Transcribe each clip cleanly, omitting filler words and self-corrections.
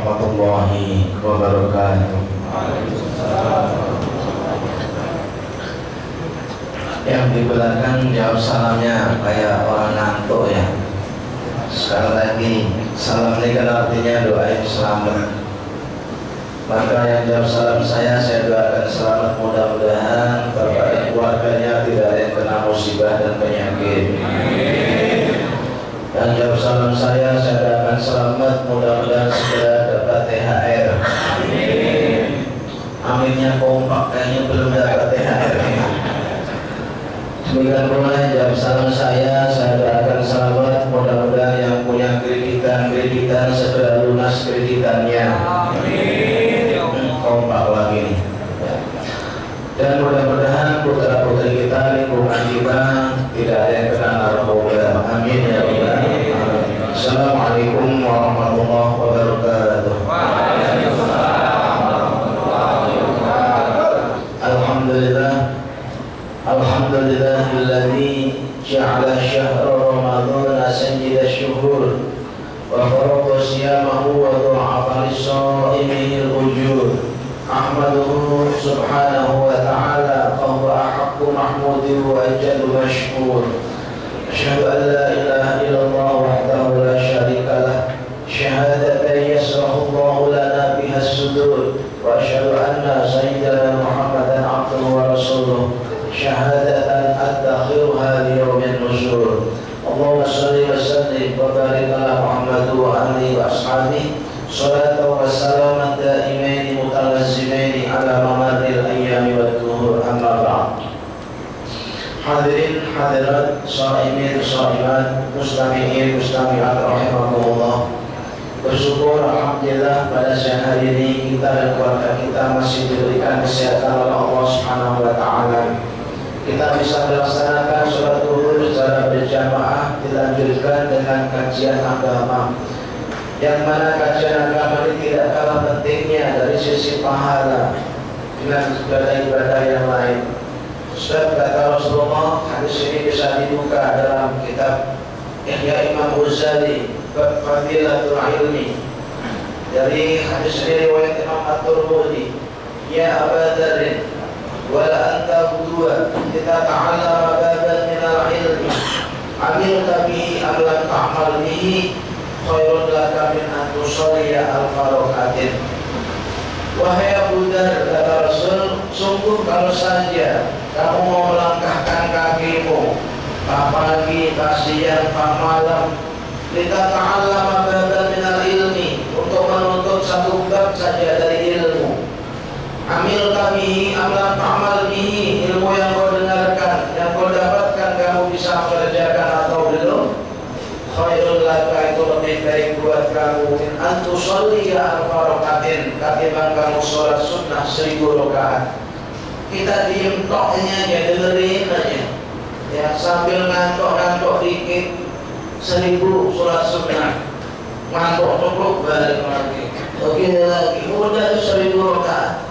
warahmatullahi wabarakatuh. Yang dibenarkan jawab salamnya kayak orang ngantuk ya. Sekali lagi, salam ini kan artinya doain selamat. Maka yang jawab salam saya doakan selamat, mudah-mudahan bapak dan keluarganya tidak ada yang kena musibah dan penyakit. Yang jawab salam saya doakan selamat, mudah-mudahan segera dapat THR. Aminnya kompak, kayaknya belum dapat THR. Demikian pula yang jawab salam saya doakan selamat, mudah-mudahan yang punya kreditan segera lunas kreditannya. Kompak lagi nih. Dan mudah-mudahan putra-putri kita, lingkungan kita tidak ada yang kena narkoba. Amin ya rabbal alamin. Assalamualaikum warahmatullahi wabarakatuh. Alhamdulillahilladzi ja'ala syahra ramadhana sayyida syuhur wa farada siyamahu wa du'afa lis-sha'imihi al-ujur. Ahmaduhu subhanahu wa ta'ala fa huwa ahaqqu mahmudin wa ajallu mashkur. Asyhadu an la ilaha illallah wahdahu la syarika lah, syahadatan yasrahu Allahu lana biha as-sudur, wa asyhadu anna sayyidana Muhammadan abduhu wa rasuluh, syahadatan adakhiruha li yaumin nusyur. Allahumma shalli wa sallim wa barik ala Muhammad wa alihi wa ashabihi salatu wa salaman daimaini mutalazzimaini ala mamadil ayyami wa duhur, amma ba'd. Hadirin hadirat, shaimin shaimat, mustami'in mustami'at rahimakumullah. Bersyukur alhamdulillah pada siang hari ini kita dan keluarga kita masih diberikan kesehatan oleh Allah Subhanahu wa taala. Kita bisa melaksanakan sholat zuhur secara berjamaah, dilanjutkan dengan kajian agama, yang mana kajian agama ini tidak kalah pentingnya dari sisi pahala dengan ibadah-ibadah yang lain. Sebab kata Rasulullah, hadis ini bisa dibuka dalam kitab Ihya Imam Ghazali bab Fadilatul Ilmi. Dari hadis ini riwayat Imam At-Tirmidzi, ya Aba Dzar wala anta hudwa kita ta'allama baban minal ilmi amilta bihi am lam ta'mal bihi khairun laka min an tusalliya al-farakatin. Wahai Abu Dzar, kata Rasul, sungguh kalau saja kamu mau melangkahkan kakimu tak pagi, tak siang, tak malam, kita ta'allama baban minal ilmi, untuk menuntut satu bab saja dari ilmu. Amil kami amlan ta'mal bihi, ilmu yang kau dengarkan, yang kau dapatkan, kamu bisa mengerjakan atau belum, khairul laka, itu lebih baik buat kamu min antusalliya al-farakatin, ketimbang kamu sholat sunnah 1000 rakaat. Kita diem toknya aja, dengerin aja ya, sambil ngantuk-ngantuk dikit 1000 sholat sunnah, ngantuk cukup balik lagi, begini lagi, udah itu 1000 rakaat.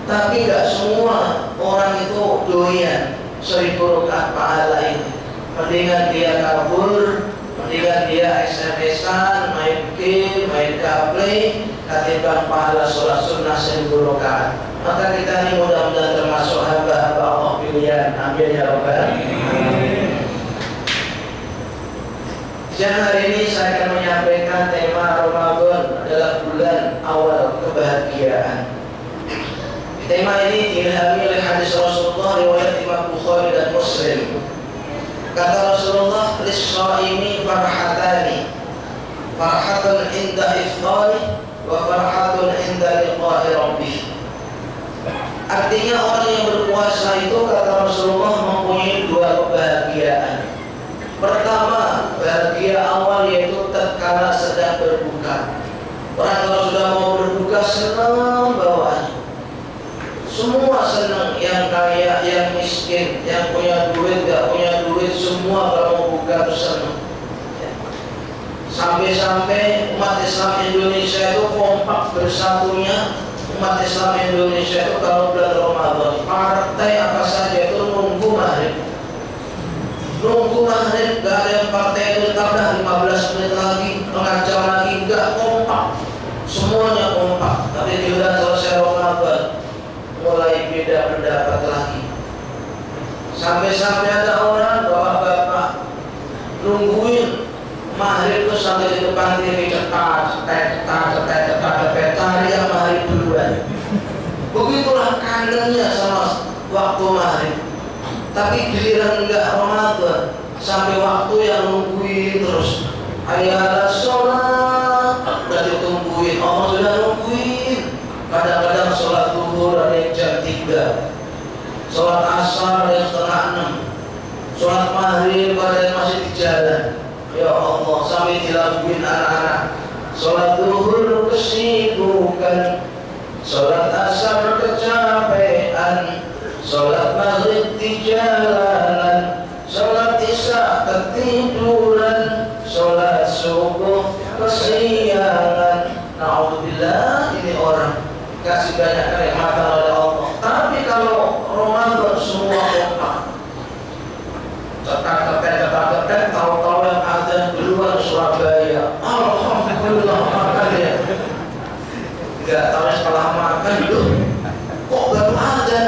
Tapi gak semua orang itu doyan 1000 rakaat pahala ini. Mendingan dia kabur, mendingan dia SMS-an, main game, main gaple, ketimbang pahala sholat sunnah 1000 rakaat. Maka kita ini mudah-mudahan termasuk hamba-hamba Allah pilihan. Amin ya rabbal alamin. Siang hari ini saya akan menyampaikan tema Ramadan adalah bulan awal kebahagiaan. Tema ini diilhami oleh hadis Rasulullah riwayat Imam Bukhari dan Muslim. Kata Rasulullah, lis-shaimi farhatani, farhatun inda iftari wa farhatun inda liqa'i rabbih. Artinya orang yang berpuasa itu, kata Rasulullah, mempunyai dua kebahagiaan. Pertama, bahagia awal yaitu tatkala sedang berbuka. Orang kalau sudah mau berbuka senang bawaannya. Semua senang, yang kaya, yang miskin, yang punya duit, gak punya duit, semua kalau mau buka itu senang. Sampai-sampai umat Islam Indonesia itu kompak bersatunya. Umat Islam Indonesia itu kalau bulan Ramadan, partai apa saja itu nunggu maghrib. Nunggu maghrib, gak ada yang partai itu tabrak 15 menit lagi, setengah jam lagi, gak kompak. semuanya kompak. Tapi giliran selesai Ramadan mulai beda pendapat lagi. Sampai-sampai ada orang bapak-bapak nungguin maghrib itu sampai di depan TV cepat tarian maghrib duluan. Begitulah kangennya sama waktu maghrib. Tapi giliran enggak Ramadan sampai waktu yang nungguin terus. Ayat sholat udah ditungguin, Allah sudah nungguin. Kadang-kadang sholat zuhur ada yang jam 3, sholat asar ada yang setengah 6, sholat maghrib ada yang masih di jalan. Ya Allah, sampai dilakuin anak-anak. Sholat zuhur kesibukan, sholat asar kecapean, sholat maghrib di jalanan, sholat isya ketiduran, sholat subuh kesiangan. Na'udzubillah, ini orang kasih banyak kenikmatan oleh Allah. Tapi kalau Ramadan semua kompak, cetak-cetak, tahu-tahu yang azan duluan Surabaya. Alhamdulillah makan ya. Enggak tahu setelah makan itu kok baru azan,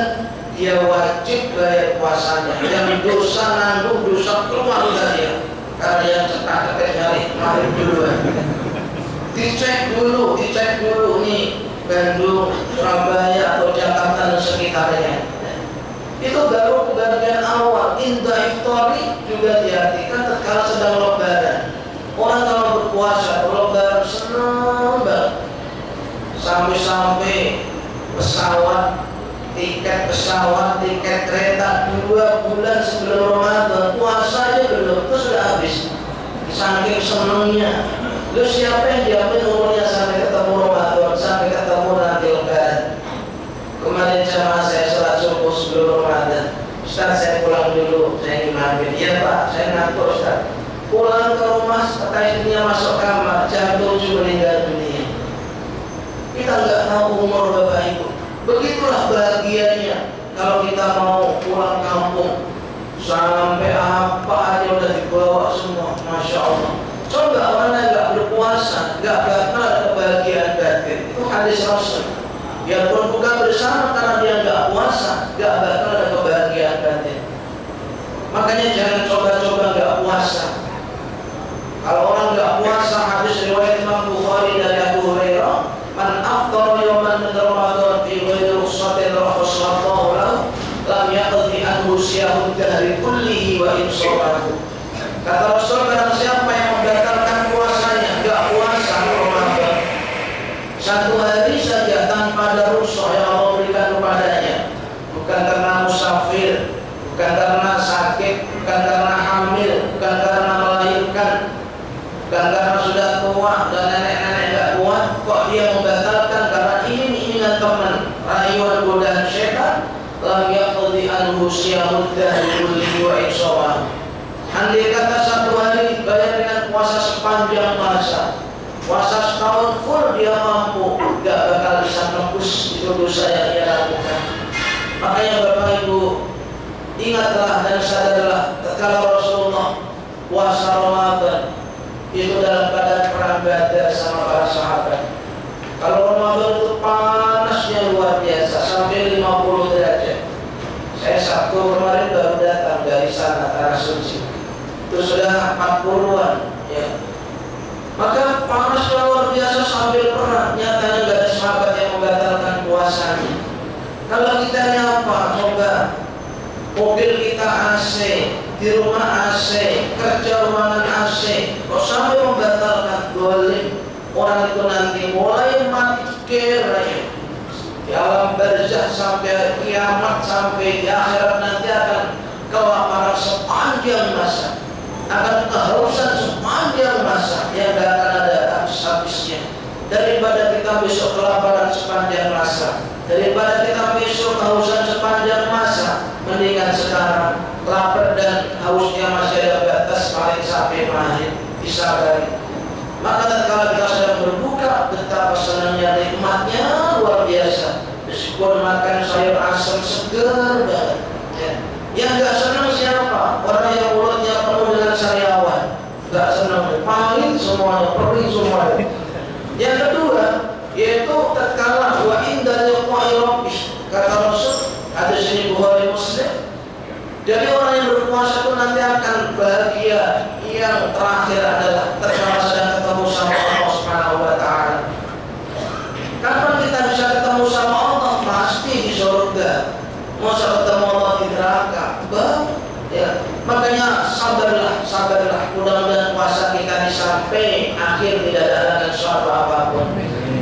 dia wajib bayar puasanya. Yang dosa nanggung, dosa keluar dari karena yang cetak-cetak nyari maghrib duluan. Dicek dulu nih Bandung, Surabaya atau Jakarta dan sekitarnya. Itu baru bagian awal. Indah iftari juga diartikan tatkala sedang lebaran. Orang kalau berpuasa lebaran senang banget. Sampai pesawat, tiket kereta 2 bulan sebelum Ramadan puasa aja belum, itu sudah habis. Saking senangnya. Lu siapa yang diambil umurnya sampai ketemu Ramadan, sampai ketemu nanti lebaran? Kemarin jamaah saya sholat subuh sebelum Ramadan. Ustaz, saya pulang dulu, saya ingin mampir. Iya Pak, saya ngantuk Ustaz. Pulang ke rumah, kata istrinya masuk kamar, jam 7 meninggal dunia. Kita nggak tahu umur Bapak Ibu. Begitulah bahagianya kalau kita mau pulang kampung. Sampai apa aja udah dibawa semua, Masya Allah. Coba orang yang nggak berpuasa, nggak bakal ada kebahagiaan batin. Itu hadis Rasul. Biarpun buka bersama karena dia nggak puasa, nggak bakal ada kebahagiaan batin. Makanya jangan coba-coba nggak puasa. Kalau orang nggak puasa, hadis riwayat Imam Bukhari dari Abu Hurairah, man afṭara yawman min Ramadan fi ghairi rukhsatin rakhasallahu lahu lam yaqdi anhu siyamud dahri kullihi wa in shawahu. Kata Rasul, barang siapa yang membatalkan puasanya, nggak puasa Ramadan satu hari saja tanpa ada rukhsah yang Allah berikan kepadanya, bukan karena musafir, bukan karena sakit, bukan karena hamil, bukan karena melahirkan, bukan karena sudah tua dan nenek-nenek nggak kuat, kok dia membatalkan karena ingin-ingingan teman, rayuan godaan syaitan, lam yaqdi anhu siyamud dahri kullihi wa in shawahu. Andai kata satu hari dibayar dengan puasa sepanjang masa, puasa setahun full dia mampu, gak bakal bisa tembus itu dosa yang dia lakukan. Makanya Bapak Ibu, ingatlah dan sadarlah tatkala Rasulullah puasa Ramadan itu dalam keadaan perang Badar sama para sahabat. Kalau Ramadan itu panasnya luar biasa sampai 50 derajat. Saya Sabtu kemarin baru datang dari sana, Tanah Suci. Itu sudah 40-an ya. Maka panasnya luar biasa sambil perang. Nyatanya gak ada sahabat yang membatalkan puasanya. Kalau kita apa? Coba mobil kita AC, di rumah AC, kerja ruangan AC, kok sampai membatalkan dolim. Orang itu nanti mulai mati kira di alam barzah sampai kiamat, sampai di akhirat nanti akan kelaparan sepanjang masa, akan kehausan sepanjang masa yang gak akan ada habis-habisnya. Daripada kita besok kelaparan sepanjang masa, daripada kita besok kehausan sepanjang masa, mendingan sekarang lapar dan hausnya masih ada batas, paling sampai maghrib disabari. Maka tatkala kita sedang berbuka, betapa senangnya, nikmatnya luar biasa. Meskipun makan sayur asam segar banget ya. Yang gak senang siapa? Orang yang mulutnya penuh dengan sariawan, gak senang, paling semuanya, perih semuanya. Yang kedua, terakhir adalah tatkala sedang ketemu sama Allah Subhanahu wa taala. Kapan kita bisa ketemu sama Allah? Pasti di surga. Masa ketemu Allah di neraka? Ya. Makanya sabarlah. Mudah-mudahan puasa kita sampai akhir tidak ada halangan suatu apapun.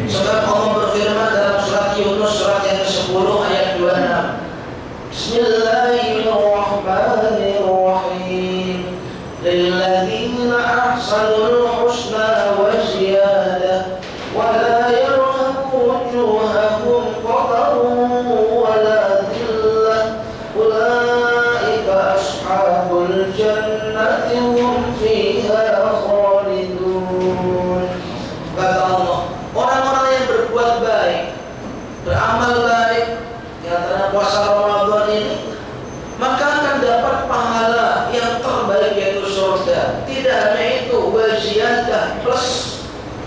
Sebab Allah berfirman dalam surat Yunus surat yang ke-10 ayat 26. Bismillahirrahmanirrahim. Lilladzina ahsanul husna wa ziyadah wa la yarhaqu wujuhahum qatarun wa la dhillah ulaika ashabul jannati hum fiha khalidun. Kata Allah, orang-orang yang berbuat baik, beramal baik di antara puasa Ramadan ini, maka akan dapat pahala yang terbaik yaitu surga. Tidak hanya itu, waziyadah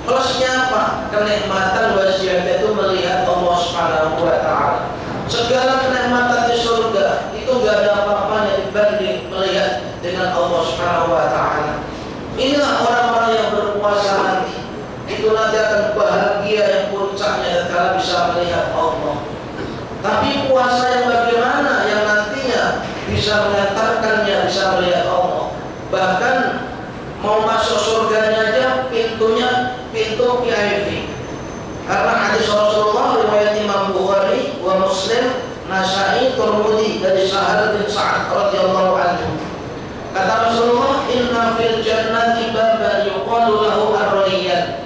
plusnya apa? Kenikmatan waziyadah itu melihat Allah Subhanahu wa taala. Segala kenikmatan di surga itu gak ada apa-apanya dibanding melihat dengan Allah Subhanahu wa taala. Inilah orang-orang yang berpuasa nanti. Itu nanti akan bahagia yang puncaknya tatkala bisa melihat Allah. Tapi puasa yang bagaimana yang nantinya bisa mengantarkannya bisa melihat Allah. Bahkan mau masuk surganya aja pintu VIP. Karena hadis Rasulullah riwayat Imam Bukhari wa Muslim, Nasa'i, Tirmidzi dari Sahal bin Sa'ad radhiyallahu anhu. Kata Rasulullah, inna fil jannati baban yuqalu lahu ar-rayyan.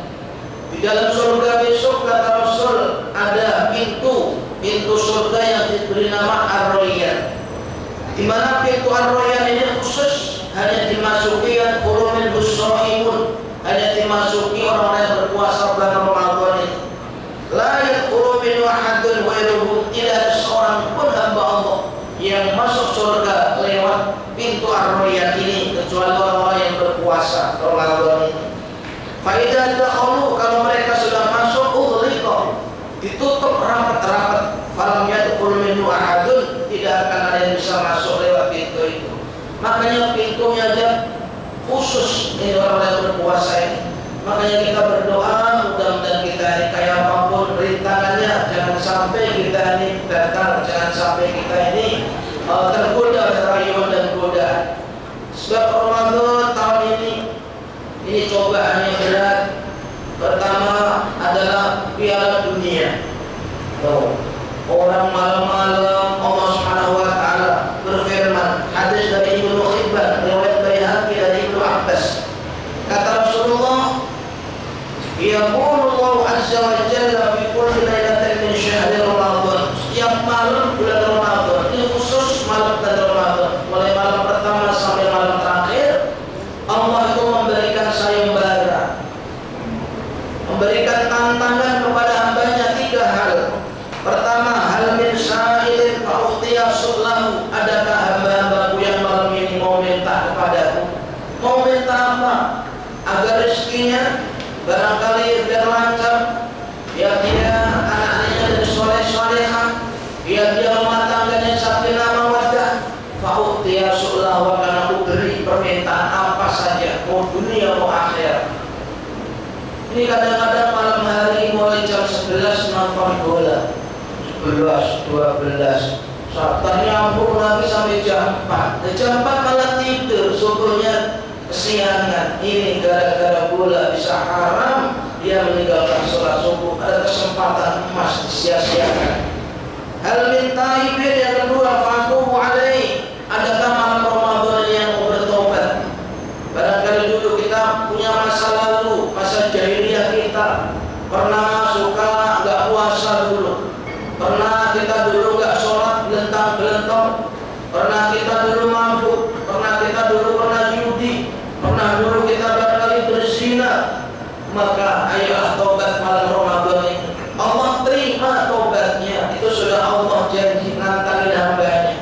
Di dalam surga besok kata Rasul ada pintu surga yang diberi nama ar-rayyan. Di mana pintu ar-rayyan ini khusus hanya dimasuki yang qurunul shaimun, hanya dimasuki orang-orang yang berpuasa bulan Ramadan ini. La yadkhulu min ahadun ghairuhu, tidak ada seorang pun hamba Allah yang masuk surga lewat pintu ar-rayyan ini kecuali orang-orang yang berpuasa Ramadan ini. Fa idza dakhalu, kalau mereka sudah masuk ughliqa, ditutup rapat-rapat, falam yadkhul minhu ahadun, tidak akan ada yang bisa masuk lewat pintu itu. Makanya pintunya aja khusus ini orang yang berpuasa ini. Makanya kita berdoa mudah-mudahan kita ini kayak apapun rintangannya, jangan sampai kita ini gagal, jangan sampai kita ini tergoda oleh rayuan dan godaan. Sebab Ramadan tahun ini cobaan yang berat. Pertama adalah Piala Dunia. Orang malam-malam Allah Subhanahu wa taala berfirman, hadis dari Ibnu Hibban, riwayat Baihaqi dari Ibnu Abbas. Kata Rasulullah, yaqulu azza wa jalla fi kulli lailatin min syahri Ramadan. Setiap malam bulan Ramadan, ini khusus malam bulan Ramadan, mulai malam pertama sampai malam terakhir, Allah itu memberikan sayembara, memberikan tantangan kepada hambanya 3 hal. Pertama, hal min sa'ilin fa'utiya su'lahu, adakah hamba-hambaku yang malam ini mau minta kepadaku? Mau minta apa? Agar rezekinya barangkali biar lancar, biar dia anak-anaknya jadi soleh-solehah, biar dia rumah tangganya sakinah mawaddah. Fa'utiya su'lahu, akan aku beri permintaan apa saja, mau dunia mau akhirat. Ini kadang-kadang malam hari mulai jam 11 nonton bola, 11, 12, ternyambung lagi sampai jam 4. Jam 4 malah tidur, subuhnya kesiangan. Ini gara-gara bola bisa haram, dia meninggalkan sholat subuh. Ada kesempatan emas disia-siakan. Hal min taibin, yang kedua, fatubu alaih, adakah malam Ramadan yang mau bertobat? Barangkali dulu kita punya masa lalu, masa jahiliyah kita, pernah suka nggak puasa dulu, pernah kita dulu nggak sholat gelentang-gelentong, pernah kita dulu mabuk, pernah kita dulu pernah judi, pernah dulu kita barangkali berzina. Maka ayolah tobat malam Ramadan ini. Allah terima tobatnya, itu sudah Allah janji nantangin hambanya.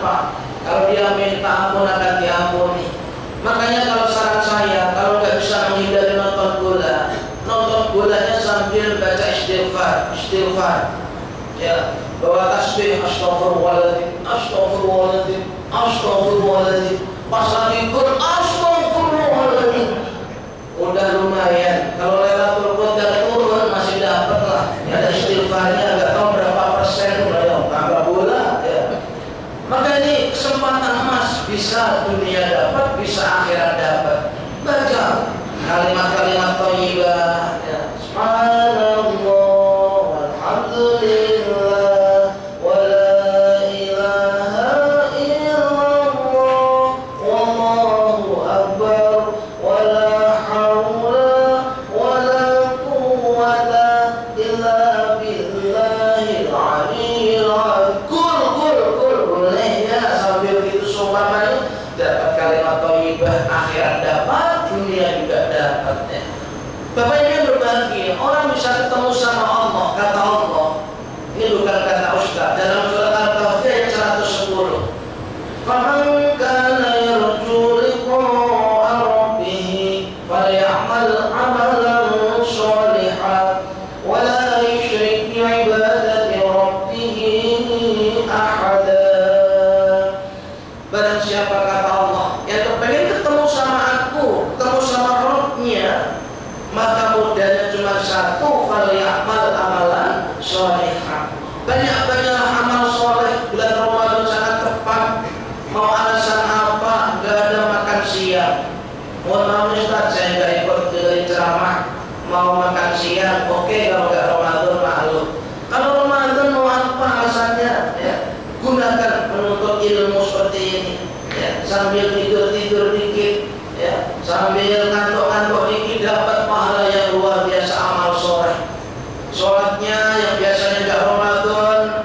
apa? Kalau dia minta ampun akan diampuni. Makanya kalau saran saya, kalau nggak bisa menghindari nonton bolanya sambil baca istighfar. Ya, bawa tasbih astagfirullahaladzim, astagfirullahaladzim, astagfirullahaladzim. Pas lagi astagfirullahaladzim. Udah lumayan. Kalau Lailatul Qadar turun masih dapat lah. Ya, ada istighfarnya, nggak tahu berapa persen ya, tambah bola ya. Maka ini kesempatan emas, bisa dunia dapat, bisa akhirat dapat. Baca kalimat-kalimat thayyibah ya. Subhanallah walhamdulillah wa la ilaha illallah wallahu akbar wa la haula wa la quwwata illa billahil aliyyil azim. Boleh ya, sambil gitu seumpamanya dapat kalimat thayyibah, akhirat dapat, dunia juga dapat ya. Bapak ini berbagi, orang bisa ketemu sama Allah, kata Allah. Ini bukan kata Ustaz. Dalam surat Al-Kahfi ayat 110. Faman kana yarju liqa'a rabbih falyamal 'amalan shalihan wa la yusyrik bi'ibadati rabbih ahada. Barang siapa, kata Allah, yang kepengen ketemu sama aku, ketemu sama Rabb-nya, maka modalnya cuma satu, falyamal amalan sholihah. Banyak-banyaklah amal soleh. Bulan Ramadan sangat tepat. Mau alasan apa? Gak ada makan siang. Mohon maaf Ustaz, saya gak ikut dari ceramah. Mau makan siang, oke. Kalau gak Ramadan, maklum. Kalau Ramadan mau apa alasannya? Ya, gunakan menuntut ilmu seperti ini. Ya, sambil tidur-tidur dikit. Ya, sambil ngantuk-ngantuk dikit dapat pahala yang luar biasa amal soleh. Sholatnya yang biasanya enggak Ramadan,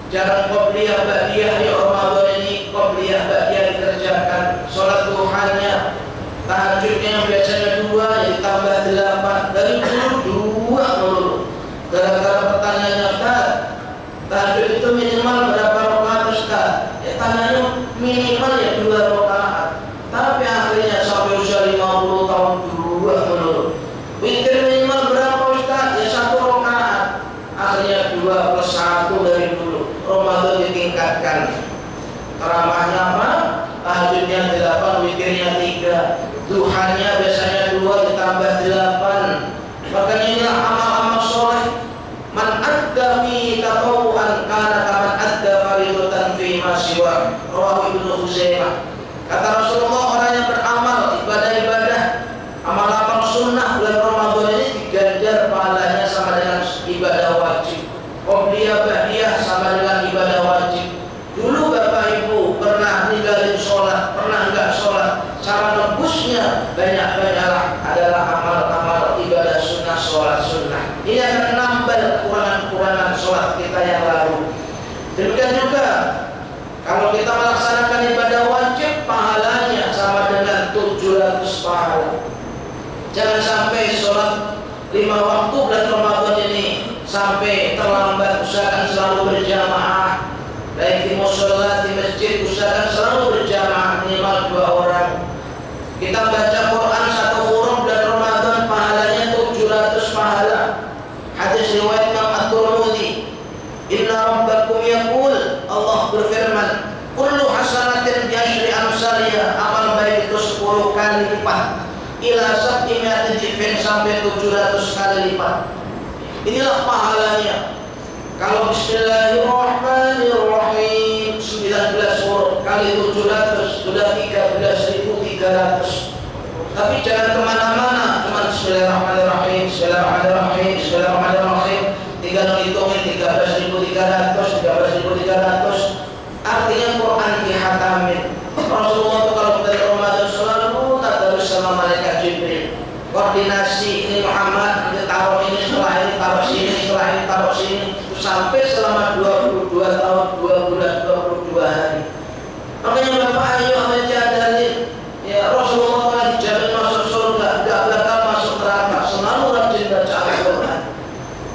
jarang qobliyah ba'diyah, ya Ramadan ini qobliyah ba'diyah dikerjakan. Sholat duhanya, tahajudnya yang biasanya 2 jadi tambah 8. Dari dulu 2 melulu. Gara-gara pertanyaannya, Ustaz, tahajud itu minimal berapa rakaat Ustaz? Ya tanyanya minimal ya 2 rakaat. Tapi akhirnya sampai usia 50 tahun 2 melulu. Witir minimal berapa Ustaz? Ya 1 rakaat. Akhirnya 2 plus 1 dari dulu. Ramadan ditingkatkan. Teramahnya apa? Tahajudnya 8, witirnya 3. Duhanya biasanya 2 ditambah 8. Makanya inilah amal-amal soleh. Man adda fi tatawuan kana kaman adda faridatan fi ma siwa. Rawahu Ibnu Huzaimah. Kata Rasulullah, orang yang beramal ibadah-ibadah, amal-amal sunnah bulan Ramadan ini diganjar pahalanya sama dengan ibadah wajib. Qobliyah ba'diyah sama dengan ibadah wajib. Dulu Bapak Ibu pernah ninggalin sholat, pernah enggak sholat, cara nebusnya banyak-banyaklah adalah amal-amal ibadah sunnah, sholat sunnah. Ini akan menambah kekurangan-kekurangan sholat kita yang lalu. Demikian juga kalau kita melaksanakan ibadah wajib, pahalanya sama dengan 700 pahala. Jangan sampai sholat 5 waktu bulan Ramadan ini sampai terlambat. Usahakan selalu berjamaah. Baik di mushola, di masjid, usahakan selalu berjamaah minimal 2 orang. Kita baca Quran 1 huruf bulan Ramadan, pahalanya 700 pahala. Hadis riwayat Imam At-Tirmidzi. Inna rabbakum yaqul, Allah berfirman, kullu hasanatin bi'asyri amsaliyah, amal baik itu 10 kali lipat. Ila sab'imi'atin dhifin, sampai 700 kali lipat. Inilah pahalanya. Kalau bismillahirrahmanirrahim 19 huruf kali 700 sudah 13.300. Tapi jangan kemana-mana, cuma bismillahirrahmanirrahim, bismillahirrahmanirrahim, bismillahirrahmanirrahim. Tinggal hitungin 13.300, 13.300. Artinya Quran dihatamin. Rasulullah itu kalau dari Ramadan selalu tadarus sama malaikat Jibril. Koordinasi, ini Muhammad, ini taruh ini, setelah ini taruh sini, setelah ini taruh sini, sampai selama 22 tahun, 2 bulan, 22 hari. Makanya Bapak ayo aja dalil. Ya Rasulullah telah dijamin masuk surga, tidak bakal masuk neraka. Selalu rajin baca Al-Quran.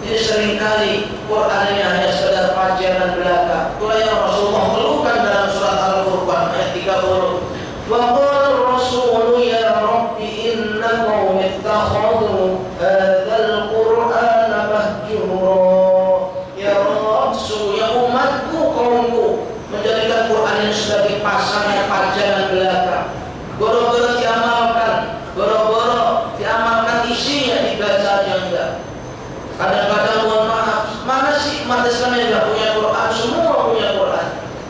Ini seringkali Quran ini hanya sekedar pajangan belaka. Itulah yang Rasulullah keluhkan dalam Quran ini sebagai pasangan pajangan belaka. Boro-boro diamalkan isinya, dibaca aja enggak. Kadang-kadang mohon maaf, mana sih umat Islam yang enggak punya Quran? Semua punya Quran.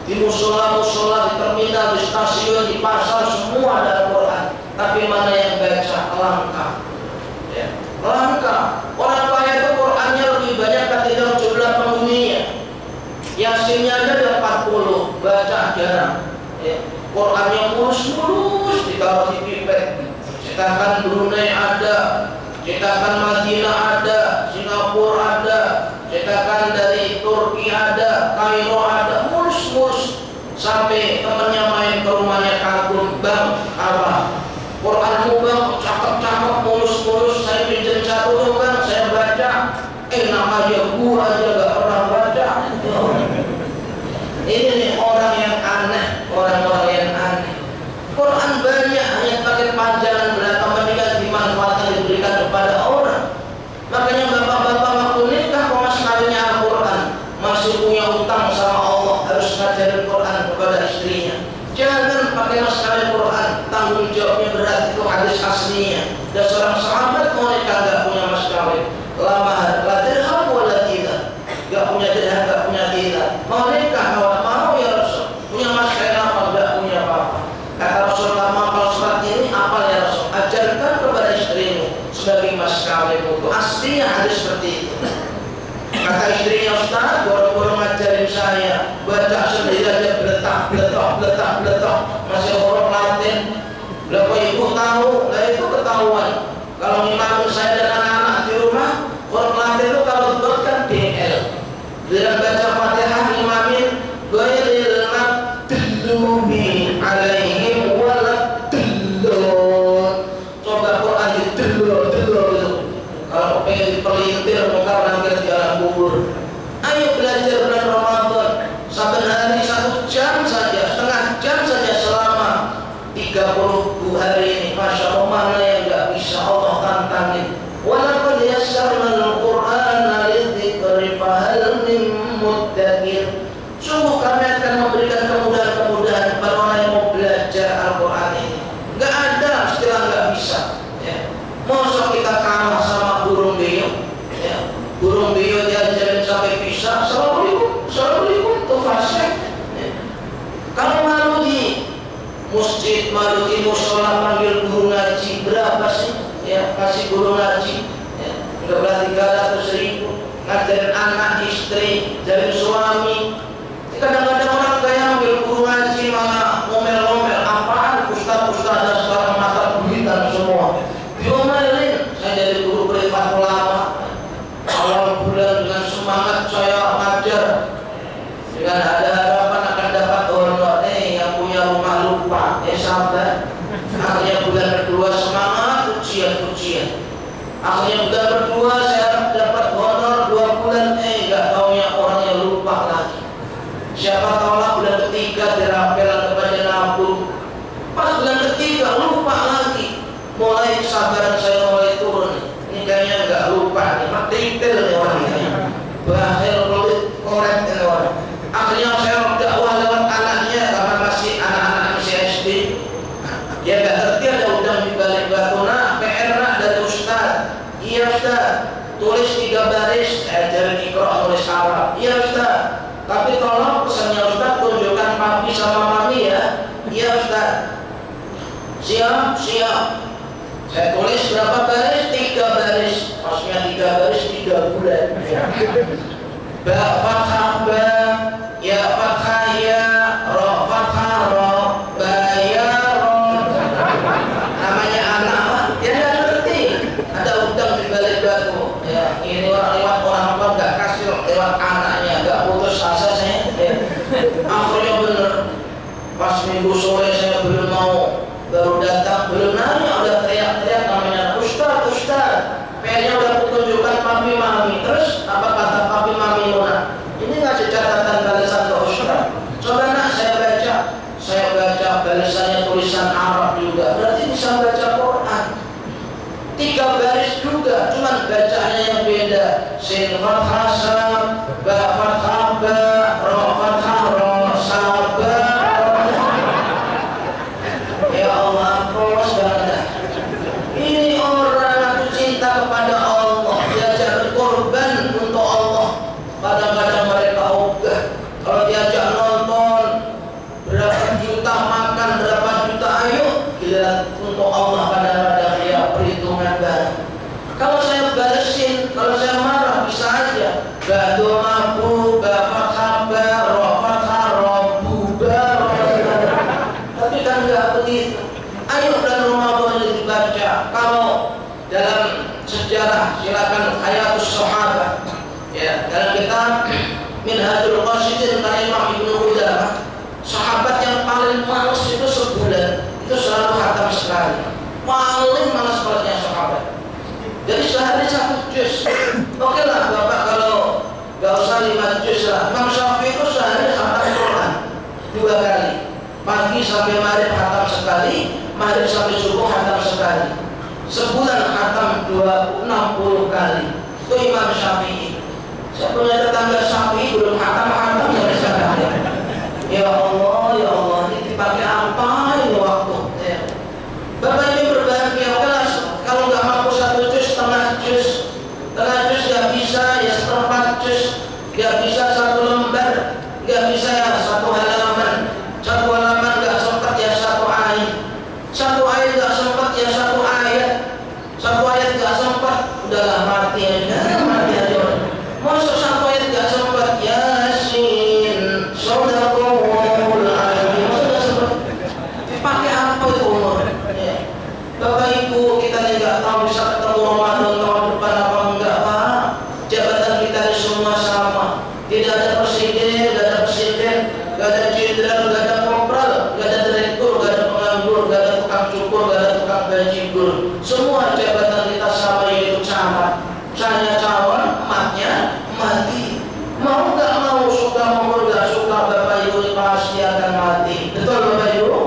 Di musola, di terminal, di stasiun, di pasar, semua ada Quran. Tapi mana yang baca? Langka. Ya, langka. Orang kaya itu Qurannya lebih banyak ketimbang jumlah penghuninya. Yasinnya aja ada 40, baca jarang. Ya, Qurannya mulus-mulus ditaruh di pipet. Cetakan Brunei ada, cetakan Madinah ada, Singapura ada, cetakan dari Turki ada, Kairo ada, mulus-mulus. Sampai temannya main ke rumahnya kagum, bang, apa? Quranmu bang, cakep-cakep, mulus-mulus, saya pinjam satu dong bang, saya baca. Enak aja, gua aja gak pernah baca. Ini nih orang yang aneh, orang-orang yang aneh. Quran banyak, hanya pakai panjangan belaka, mendingan dimanfaatkan, diberikan kepada orang. Makanya bapak-bapak waktu nikah kok mas kawinnya Al-Quran, masih punya utang sama Allah, harus ngajarin Quran kepada istrinya. Jangan pakai mas kawin Quran, tanggung jawabnya berat, itu hadis aslinya. Dan seorang sahabat mau nikah gak punya mas kawin, la dirham wala tidak, gak punya dirham, gak punya tidak. Mau nikah mau ya Rasul, punya mas kawin apa? Gak punya apa-apa. Kata Rasul, kamu apal surat ini, apal ya Rasul, ajarkan kepada istrimu sebagai mas kawinmu. Itu aslinya hadis seperti itu. Kata istrinya, Ustaz, boro-boro ngajarin saya, baca sendiri aja beletak, masih huruf Latin. Lah kok ibu tahu? Lah itu ketahuan. Kalau ngimam saya dan anak-anak di rumah, huruf Latin itu kalau dibuat kan DL. Dengan baca Fatihah ngimamin, ghairil maghdubi alaihim waladdallin. Coba Quran didelur gitu. Kalau pengen dipelintir muka nanti jalan kubur. Ayo belajar bulan Ramadan. Saben hari 1 jam saja, setengah jam saja selama 30 hari ini. Masya Allah, mana yang gak bisa Allah tantangin. Walaqad yassarna al-Qur'ana lidzikri fahal min muddakir. Sungguh kami akan memberikan kemudahan-kemudahan kepada orang yang mau belajar Al-Quran ini. Gak ada istilah gak bisa. Ya. Masa kita kalah sama burung beo? Ya. Burung beo diajarin sampai bisa. Assalamualaikum, itu fasih. Ya. Kalau malu di masjid, malu di musola panggil guru ngaji, berapa sih? Ya, kasih guru ngaji. Ya. Enggak berarti 300.000. Ngajarin anak, istri, jarin suami. Kadang-kadang orang kaya ambil guru ngaji malah ngomel-ngomel. Apaan ustaz-ustaz dan sekarang mata bulitan semua. Diomelin. Saya jadi guru privat ulama. Awal bulan dengan semangat saya ngajar, dengan ada harapan akan dapat honor. Yang punya rumah lupa, sabar. Akhirnya bulan kedua semangat, ujian. Akhirnya bulan kedua saya dapat honor 2 bulan. Gak taunya orangnya lupa lagi. Siapa tahu lah bulan ketiga dirapel kepada nabung. Pas bulan ketiga lupa lagi. Mulai kesabaran saya mulai turun. Ini kayaknya nggak lupa nih, detail nih orang ini. Bahaya korek ini orang. Akhirnya saya dakwah lewat anaknya karena masih anak-anak masih SD. Dia nggak ngerti ada udang di balik batu. Nah, PR nak dari Ustaz. Iya Ustaz. Tulis 3 baris. Ajarin Iqra tulis Arab. Iya Ustaz. Tapi tolong pesannya Ustaz tunjukkan papi sama mami ya. Iya Ustaz. Siap. Saya tulis berapa baris? 3 baris. Maksudnya 3 baris 3 bulan. Ba fathah ba, ya fathah ya, ra fathah ra, ba ya ra. Namanya anak ya nggak ngerti. Ada udang di balik batu. Ya ini orang lewat orang tua nggak kasih lewat anaknya, nggak putus asa saya. Akhirnya bener. Pas minggu sore saya belum mau, baru datang belum nanya udah teriak-teriak namanya Ustaz. PR-nya udah kutunjukkan papi mami. Terus apa kata papi mami Nona? Ini ngasih catatan balasan ke Ustaz. Coba nak saya baca balasannya tulisan Arab juga. Berarti bisa baca Quran. 3 baris juga, cuman bacaannya yang beda. Sin fathah sa, ba fathah ba, ra fathah ra, sa ba ra. begitu. Ayo bulan Ramadan ini dibaca. Kalau dalam sejarah silakan Hayatus Sahabat, ya, dalam kitab Minhajul Qasidin karya Imam Ibnu Qudamah, sahabat yang paling malas itu sebulan itu selalu khatam sekali. Paling malas beratnya sahabat. Jadi sehari 1 juz. Oke lah Bapak kalau gak usah 5 juz lah. Imam Syafi'i itu sehari khatam Quran 2 kali. Pagi sampai maghrib khatam sekali, maghrib sampai subuh khatam sekali. Sebulan khatam 60 kali. Itu Imam Syafi'i. Saya punya tetangga Syafi'i belum khatam sampai sekarang. Ya Allah, ini dipakai apa ini waktu? Ya. Bapak ini berbahagia, kalau nggak mampu 1 juz, setengah juz nggak bisa, ya 1/4 juz, nggak bisa 1 lembar, nggak bisa ya 1 halaman nggak sempat ya 1 ayat, 1 ayat nggak sempat ya 1 ayat, 1 ayat nggak sempat, udahlah mati aja. Masuk 1 ayat nggak sempat, Yasin, Shadaqallahul Azim, sudah sempat. Dipakai apa itu umur? Ya. Bapak Ibu, kita nggak tahu bisa ketemu Ramadan tahun depan apa enggak, Pak. Jabatan kita semua sama. Tidak ada presiden, nggak ada jenderal, nggak ada kopral, nggak ada direktur, nggak ada penganggur, nggak ada tukang cukur, nggak ada tukang bajigur. Semua jabatan kita sama, yaitu camat. Saya calon, emaknya mati. Mau nggak mau, suka mau nggak suka, Bapak Ibu pasti akan mati. Betul Bapak Ibu?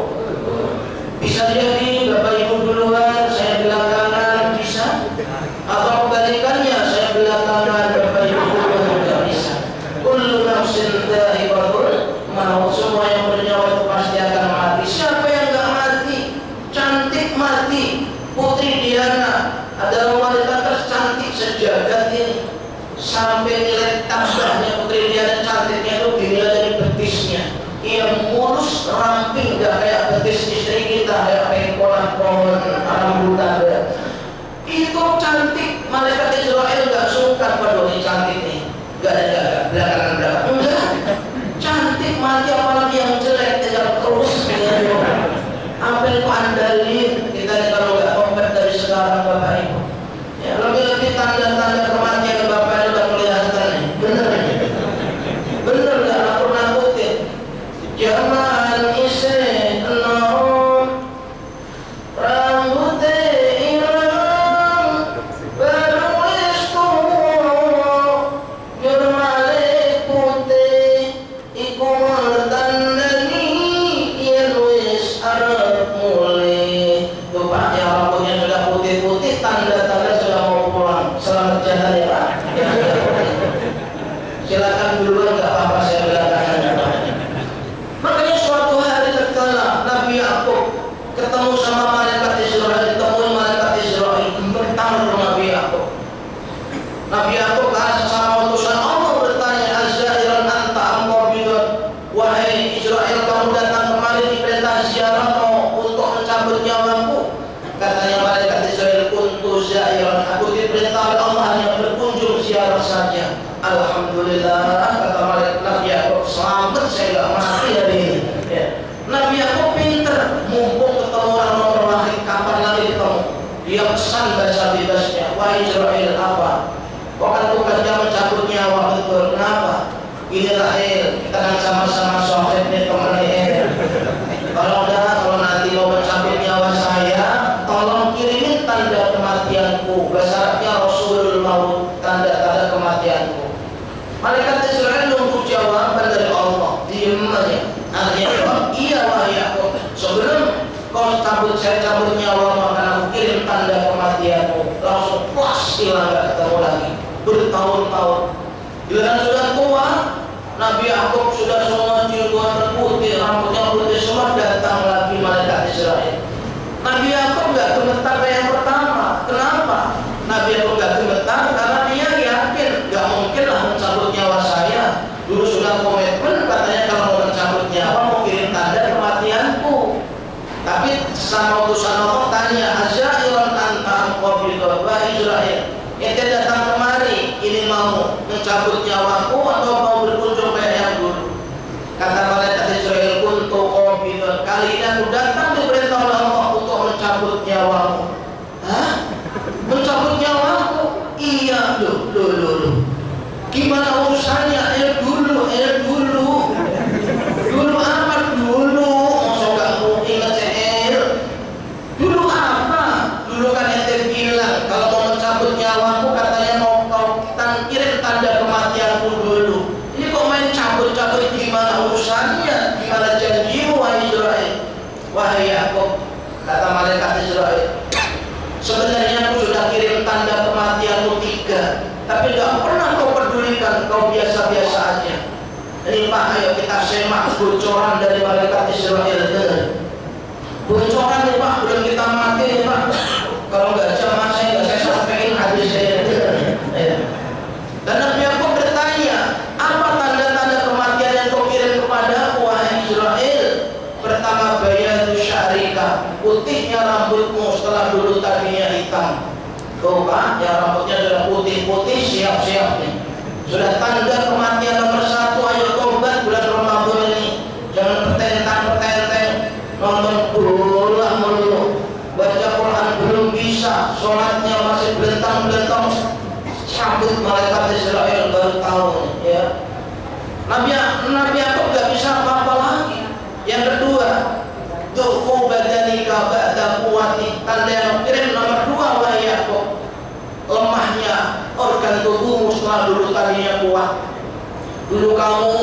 Bisa jadi Bapak Ibu duluan, saya belakangan, bisa? Atau kebalikannya, saya belakangan, Bapak Ibu duluan, nggak bisa. Kullu nafsin dha'iqatul maut, semua yang bernyawa itu pasti akan mati. Siapa yang nggak mati? Cantik mati. Putri Diana adalah wanita tercantik sejagat ini. Sampai nilai tambahnya Putri Diana cantiknya itu dinilai dari betisnya. Ia mulus, ramping, gak kayak betis istri kita, kayak pengkolan pohon rambutan. Itu cantik. Malaikat Israel gak suka pada ini cantik nih. Gak ada belakangan. Enggak. Cantik mati, apalagi yang jelek tidak terus. Apa yang ku andalin kita nih kalau gak kompet dari sekarang Bapak Ibu. Ya, lebih-lebih tanda-tanda kematian Bapak Ibu udah kelihatan nih. Bener gak nakut-nakutin. Jaman isi enom rambutnya irang berwis tuh jurmale putih iku tandani yen wis arep mulai. Tuh Pak, yang rambutnya sudah putih-putih, tanda-tanda sudah mau pulang. Selamat jalan ya Pak. Silakan duluan, nggak apa-apa, saya belakangan. Makanya suatu hari tatkala Nabi Yakub ketemu sama malaikat Israel, ditemui malaikat Israel, bertanya Nabi Yakub. Nabi Yakub sama utusan Allah bertanya, Azza'iran anta amqabidun, wahai Israel, kamu datang kemari diperintah ziarah untuk mencabut nyawaku. Katanya malaikat Israel, kuntu za'iran, aku diperintah oleh Allah hanya berkunjung ziarah saja. Alhamdulillah, kata malaikat Nabi Yakub, selamat, saya gak mati hari ini. Ya. Nabi Yakub pinter, mumpung ketemu orang nomor wahid, kapan lagi ketemu? Dia pesan baca bebasnya, wahai Israel, apa? Kok kan tugasnya mencabut nyawa, betul? Kenapa? Ini Rahel, kita kan sama-sama sohib nih, teman nih. Kalau nanti mau mencabut nyawa saya, tolong kirimin tanda kematianku. Bahasa Arabnya Rasulul Maut, tanda-tanda kematianku. Malaikat Israel nunggu jawaban dari Allah, diem aja. Akhirnya iya wahai Yakub, sebelum kau saya cabut nyawa, maka aku kirim tanda kematianmu. Langsung plus hilang, gak ketemu lagi bertahun-tahun. Bila sudah tua, Nabi Yakub sudah semua jilbab putih, rambutnya putih semua, datang lagi malaikat Israel. Nabi Yakub gak gemetar kayak yang pertama. Kenapa? Nabi Yakub gak gemetar karena dia yakin gak mungkin lah mencabut nyawa saya. Dulu sudah komitmen katanya kalau mau mencabut nyawa mau kirim tanda kematianku. Tapi sama utusan Allah tanya, Azza'iran anta amqabidun, wahai Israel, ente datang kemari ini mau mencabut nyawaku atau mau berkunjung kayak yang dulu? Kata malaikat Israel, kuntu qabidun, kali ini aku datang diperintah Gimana urusannya? Dulu apa dulu? Masa gak mau ingat dulu apa? Dulu kan ente bilang kalau mau mencabut nyawaku katanya mau kau kirim tanda kematianku dulu. Ini kok main cabut-cabut, gimana urusannya? Gimana janjimu wahai Israel? Wahai Yakub, kata malaikat Israel, sebenarnya aku sudah kirim tanda kematianmu 3, tapi gak pernah kau pedulikan, kau biasa-biasa aja. Ini Pak, ayo kita semak bocoran dari malaikat Israel. Bocoran nih Pak, belum kita mati nih Pak. Kalau nggak jamaah saya sampaikan hadis saya. Dan Nabi Yakub bertanya, apa tanda-tanda kematian yang kau kirim kepada wahai Israel? Pertama, bayatu syarika, putihnya rambutmu setelah dulu tadinya hitam. Tuh Pak, yang rambutnya sudah putih-putih, siap-siap nih. Sudah tanda kematian nomor 1, ayo tobat bulan Ramadan ini. Jangan petentang-petenteng, nonton bola melulu, baca Quran belum bisa, sholatnya masih belentang-belentang. Cabut malaikat Israel baru tahu ya. Nabi Yakub gak bisa apa-apa lagi. Yang kedua, du'fu badanika ba'da quwwati, tanda yang kirim nomor 2 wahai Yakub, lemahnya organ tubuhmu setelah dulu tadinya kuat. Dulu kamu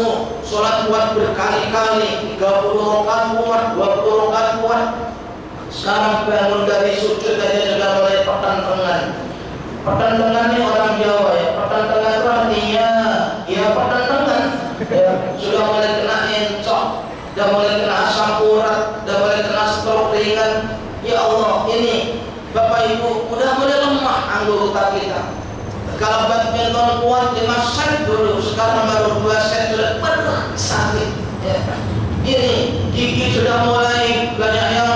sholat kuat berkali-kali, 30 rakaat kuat, 20 rakaat kuat. Sekarang bangun dari sujud aja sudah mulai petan-tengan. Petan-tengan ini orang Jawa ya. Petan-tengan itu artinya ya petan-tengan ya, sudah mulai kena encok, sudah mulai kena asam urat, sudah mulai kena stroke ringan. Ya Allah, ini Bapak Ibu udah mulai lemah anggota kita. Kalau badminton kuat 5 set dulu, sekarang baru 2 set sudah sakit ya. Ini gigi sudah mulai banyak yang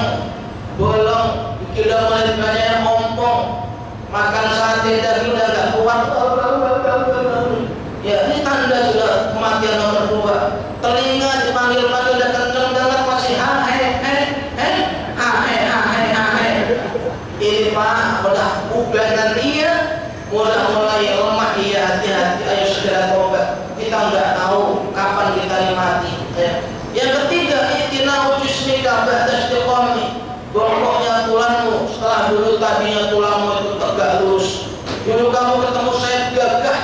bolong, gigi sudah mulai banyak yang ompong, makan sate daging udah gak kuat. Ya, ini tanda sudah kematian nomor 2. Telinga dipanggil-panggil udah kenceng banget masih ini Pak, udah ubanan dia, mulai lemah dia, hati-hati, ayo segera tobat. Kita nggak tahu kapan kita mati ya. Yang ketiga, itinau jismika ba'da istiqamah, bongkoknya tulangmu setelah dulu tadinya tulangmu itu tegak lurus. Dulu kamu ketemu saya gagah,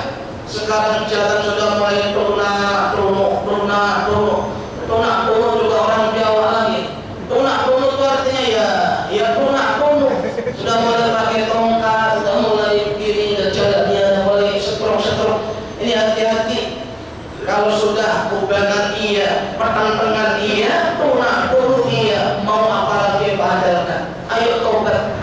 sekarang jalan sudah mulai tunak juga orang Jawa lagi. Tunak itu artinya ya tunak sudah mulai pakai tongkat, sudah mulai begini, dan jalannya mulai setruk. Ini hati-hati. Kalau sudah ubanan iya, pertentangan iya, tunak dulu iya, mau apa lagi padahkan. Ayo tobat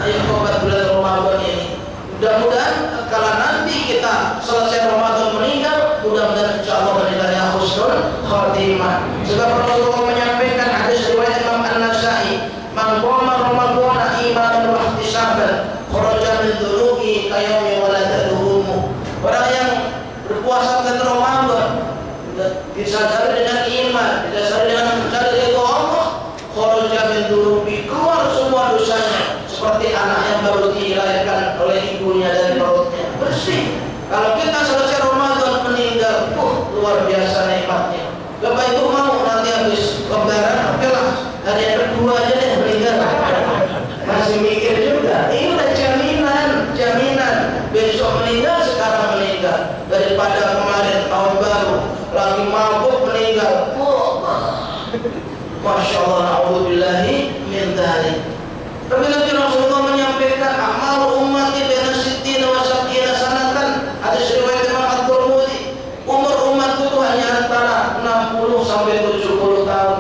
bulan Ramadan ini. Mudah-mudahan kalau nanti kita selesai Ramadan meninggal, mudah-mudahan insyaallah meninggalnya husnul khatimah. Sebab Rasulullah menyampaikan hadis riwayat Imam An-Nasa'i, man qama Ramadhana imanan wa ihtisaban kharaja min dhunubi kayawmi waladatuhu. Orang yang berpuasa bulan Ramadan disadari dengan iman, didasari dengan mencari ridho Allah, kharaja min dhunubi, keluar semua dosanya seperti anak yang baru dilahirkan oleh ibunya dari perutnya, bersih. Kalau kita selesai Ramadan meninggal, luar biasa nikmatnya. Bapak Ibu mau nanti habis lebaran, oke lah, hari yang kedua aja deh meninggal. Masih mikir juga, ini udah jaminan besok meninggal, sekarang meninggal, daripada kemarin tahun baru lagi mabuk meninggal. Masya Allah, na'udzubillahi min dzalik. Tapi Nabi Rasulullah menyampaikan amal ummati baina 60 wa 70 sanatan. Hadis riwayat Imam At-Tirmidzi, umur umatku itu hanya antara 60 sampai 70 tahun.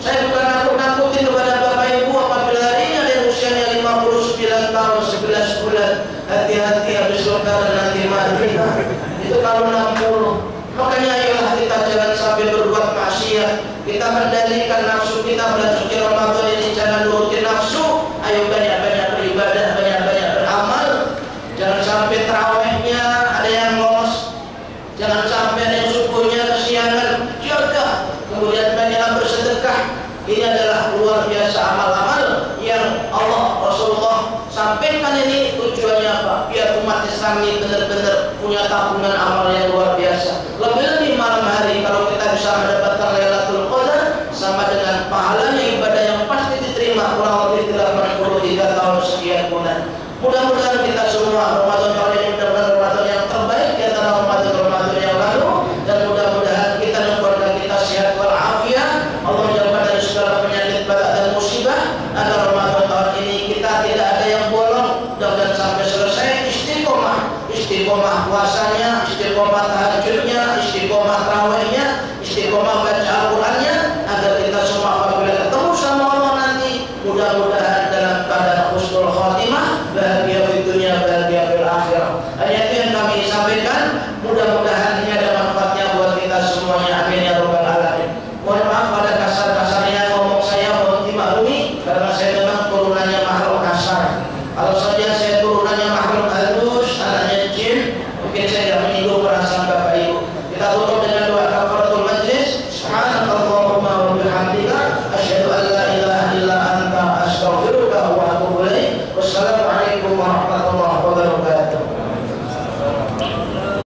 Saya bukan nakut-nakutin kepada Bapak Ibu apabila hari ini ada yang usianya 59 tahun 11 bulan. Hati-hati habis lebaran nanti mati. Itu kalau 60. Makanya ayolah kita jangan sampai berbuat maksiat. Kita mendalikan nafsu kita bulan suci Ramadan ini, jangan nurutin nafsu. Ayo banyak-banyak beribadah, banyak-banyak beramal. Jangan sampai tarawihnya ada yang lolos, jangan sampai ada yang subuhnya kesiangan. Jaga, kemudian banyaklah bersedekah. Ini adalah luar biasa amal-amal yang Allah Rasulullah Sampaikan ini tujuannya apa? Biar umat Islam ini benar-benar punya tabungan amal yang luar biasa. Lebih-lebih malam hari kalau kita bisa mendapatkan Lailatul Qadar, sama dengan pahalanya ibadah yang pasti diterima kurang lebih 83 tahun sekian bulan. Mudah-mudahan kita semua Ramadan tahun ini benar-benar Ramadan yang terbaik di antara Ramadan yang lalu, dan mudah-mudahan kita dan keluarga kita sehat walafiat. Allah menjauhkan dari segala penyakit, bala dan musibah. Agar Ramadan tahun ini kita tidak ada yang bolong, dan sampai selesai istiqomah puasanya, istiqomah